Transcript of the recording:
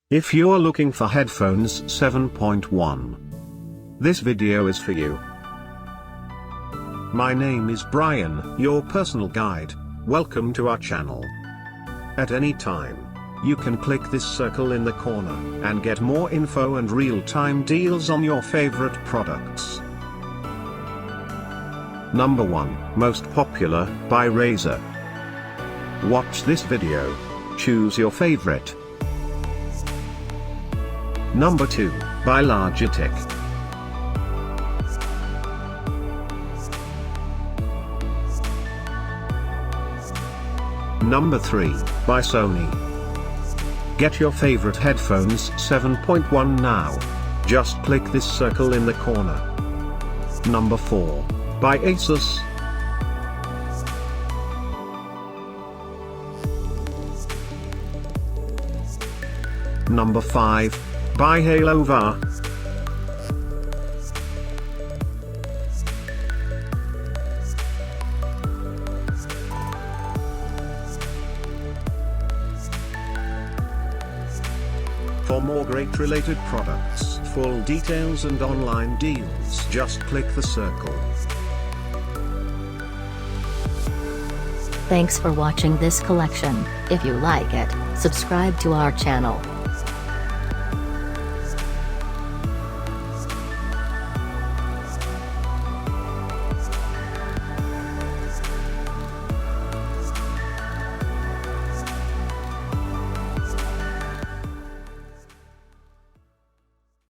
If you're looking for headphones 7.1, this video is for you. My name is Brian, your personal guide. Welcome to our channel. At any time, you can click this circle in the corner and get more info and real-time deals on your favorite products. Number 1, Most Popular, by Razer. Watch this video. Choose your favorite. Number 2, by Logitech. Number 3, by Sony. Get your favorite headphones 7.1 now. Just click this circle in the corner. Number 4, by Asus. Number 5, by HaloVa. For more great related products, full details and online deals, just click the circle. Thanks for watching this collection. If you like it, subscribe to our channel.